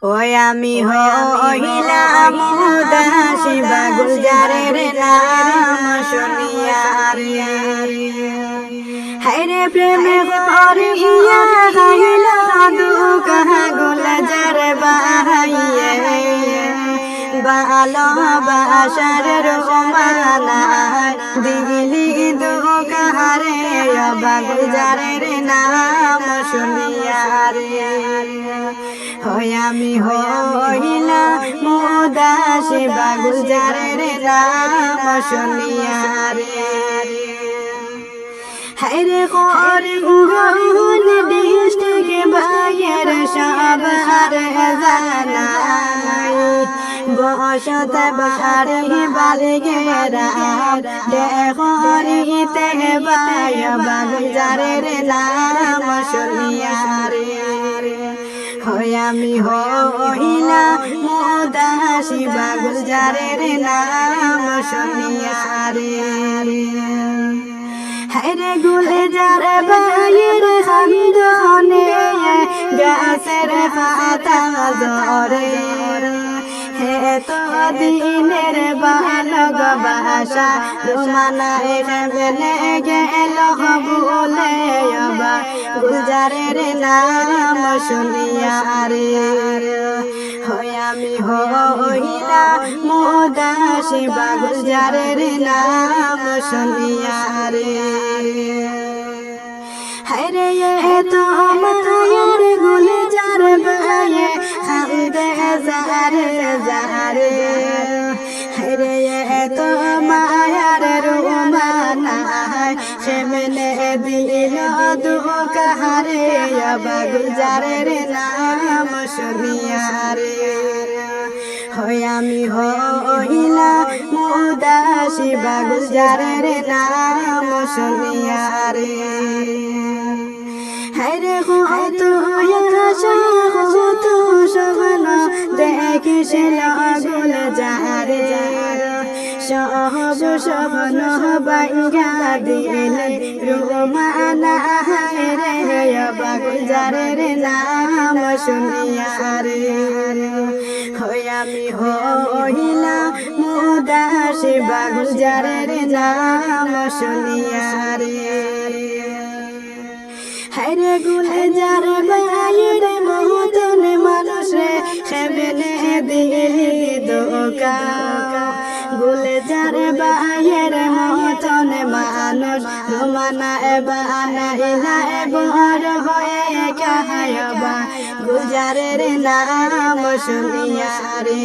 ওই আমি হইলাম উদাসী বা গুলজারের নাম শুনিয়া রে হায়রে প্রেমে করিয়া গাইল দুঃখ গুলজার বাহাইয়ে ভালোবাসার রোমানা দিলি দুঃখ রে বা গুলজারের নাম শুনিয়া রে আমি হইলাম উদাসী বা গুলজারের নাম শুনিয়া রে হায়রে করিমগঞ্জ ডিস্ট্রিক্ট বাইয়ের সবার জানাই বসত বাড়ি বালিগেরা দেখরিতে বায় বা গুলজারের নাম শুনিয়া রে আমি হইলাম উদাসী বা গুলজারের নাম শুনিয়া রে হায়রে গুলজার বাইয়ের খান্দনে গাছের পাতা ঝরে হে তো দিনের ভালোবাসা রুমানায় বেলে গেল বলে গুলজারের নাম শুনিয়া রে আমি হইলাম উদাসী বা গুলজারের নাম শুনিয়া রে হায়রে তো মায়ের গুলজার বায়ে খান্দে জারে জারে হায়রে তো মায়ার রুমানা সেমনে দিল দুঃখ রে বা গুলজারের নাম শুনিয়া রে আমি হইলাম উদাসী বা গুলজারের নাম শুনিয়া রে হায়রে কত আশা কত স্বপ্ন দেখিছিল গুলজারে সব স্বপ্ন ভাঙ্গা দিলে রুমানা হায়রে বা গুলজারের নাম শুনিয়া রে আমি হইলাম উদাসী বা গুলজারের নাম শুনিয়া রে হায়রে গুলজার বাইয়ের মতন মানুষ রে সেমনে দিলি ধোঁকা গুলজার বাইয়ের মতন মানুষ রুমানা বানাইলা বড় হয়ে কাহায়বা গুলজারের নাম শুনিয়া রে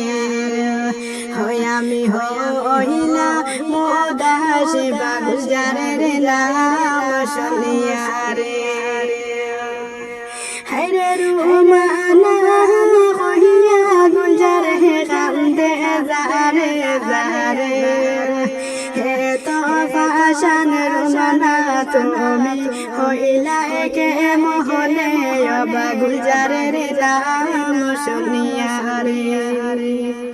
আমি হইলাম উদাসী বা গুলজারের নাম শুনিয়া রে হায়রে রুমানা কহিয়া গুলজার কান্দে জারে জারে হে তো ফাশান রুমানা তুমি হইলা কে মহলে বা গুলজারের নাম শুনিয়া রে